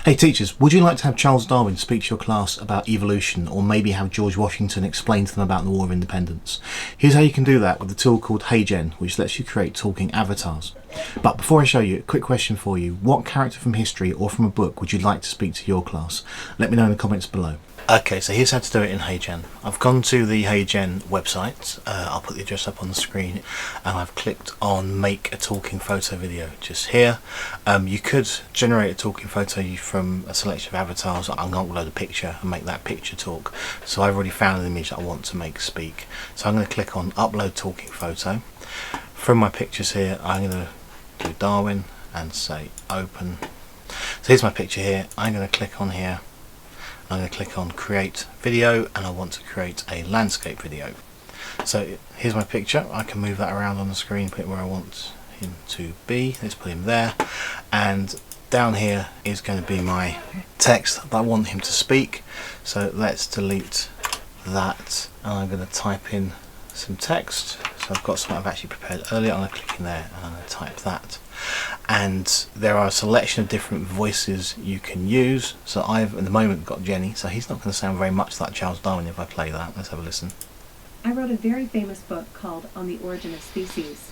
Hey teachers, would you like to have Charles Darwin speak to your class about evolution, or maybe have George Washington explain to them about the War of Independence? Here's how you can do that with a tool called HeyGen, which lets you create talking avatars. But before I show you, a quick question for you. What character from history or from a book would you like to speak to your class? Let me know in the comments below. Okay, so here's how to do it in HeyGen. I've gone to the HeyGen website, I'll put the address up on the screen, and I've clicked on make a talking photo video just here. You could generate a talking photo from a selection of avatars. I'm going to upload a picture and make that picture talk. So I've already found an image that I want to make speak. So I'm going to click on upload talking photo. From my pictures here, I'm going to do Darwin and say open. So here's my picture here. I'm going to click on here. I'm going to click on create video, and I want to create a landscape video. So here's my picture. I can move that around on the screen, put it where I want him to be. Let's put him there, and down here is going to be my text that I want him to speak. So let's delete that, and I'm going to type in some text. So I've got something I've actually prepared earlier. I'm going to click in there and I'm going to type that. And there are a selection of different voices you can use. So I've at the moment got Jenny, so he's not going to sound very much like Charles Darwin if I play that. Let's have a listen. I wrote a very famous book called On the Origin of Species.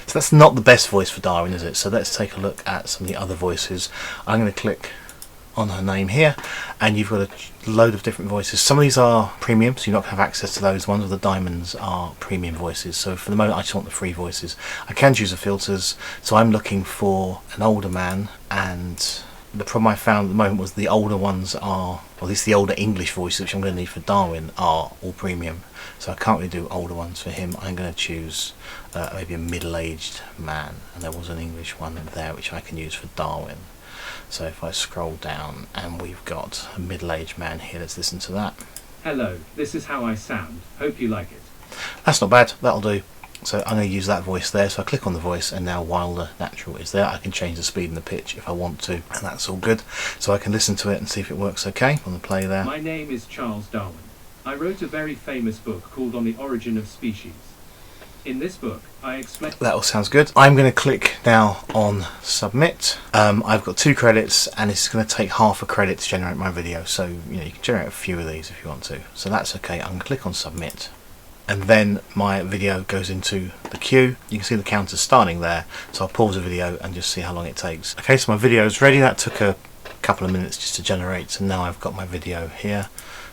So that's not the best voice for Darwin, is it? So let's take a look at some of the other voices. I'm going to click on her name here, and you've got a load of different voices. Some of these are premium, so you're not going to have access to those. Ones with the diamonds are premium voices. So for the moment I just want the free voices. I can choose the filters, so I'm looking for an older man, and the problem I found at the moment was the older ones are, or at least the older English voices, which I'm going to need for Darwin, are all premium. So I can't really do older ones for him. I'm going to choose maybe a middle-aged man, and there was an English one there which I can use for Darwin. So if I scroll down, and we've got a middle-aged man here, let's listen to that. Hello, this is how I sound. Hope you like it. That's not bad, that'll do. So I'm going to use that voice there, so I click on the voice, and now Wilder Natural is there. I can change the speed and the pitch if I want to, and that's all good. So I can listen to it and see if it works okay. I'm going to play there. My name is Charles Darwin. I wrote a very famous book called On the Origin of Species. In this book, I explain... That all sounds good. I'm going to click now on submit. I've got 2 credits, and it's going to take half a credit to generate my video. So you can generate a few of these if you want to. So that's okay. I'm going to click on submit, and then my video goes into the queue. You can see the counter starting there. So I'll pause the video and just see how long it takes. Okay, so my video is ready. That took a couple of minutes just to generate, and now I've got my video here.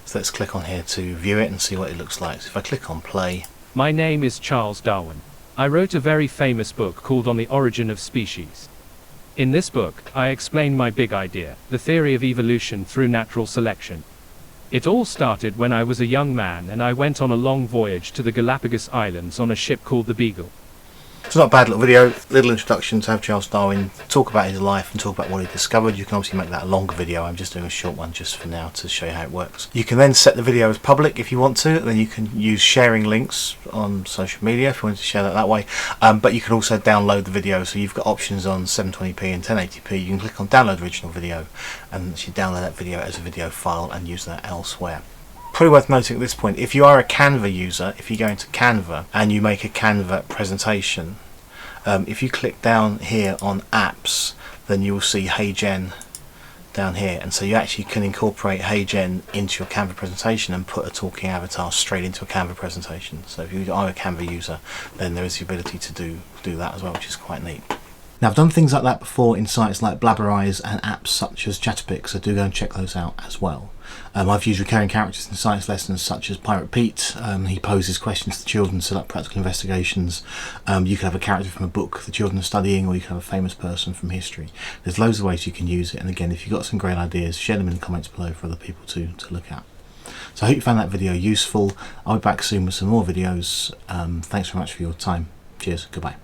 So let's click on here to view it and see what it looks like. So if I click on play. My name is Charles Darwin. I wrote a very famous book called On the Origin of Species. In this book, I explain my big idea, the theory of evolution through natural selection. It all started when I was a young man and I went on a long voyage to the Galapagos Islands on a ship called the Beagle. It's not a bad little video, little introduction to have Charles Darwin talk about his life and talk about what he discovered. You can obviously make that a longer video. I'm just doing a short one just for now to show you how it works. You can then set the video as public if you want to, then you can use sharing links on social media if you want to share that way. But you can also download the video, so you've got options on 720p and 1080p. You can click on download original video and actually download that video as a video file and use that elsewhere. Probably worth noting at this point, if you are a Canva user, if you go into Canva and you make a Canva presentation, if you click down here on apps, then you will see HeyGen down here, and so you actually can incorporate HeyGen into your Canva presentation and put a talking avatar straight into a Canva presentation. So if you are a Canva user, then there is the ability to do that as well, which is quite neat. Now I've done things like that before in sites like Blabberize and apps such as Chatterpix, so do go and check those out as well. I've used recurring characters in science lessons such as Pirate Pete. He poses questions to children, set up practical investigations. You can have a character from a book the children are studying, or you can have a famous person from history. There's loads of ways you can use it, and again, if you've got some great ideas, share them in the comments below for other people to look at. So I hope you found that video useful. I'll be back soon with some more videos. Thanks very much for your time. Cheers, goodbye.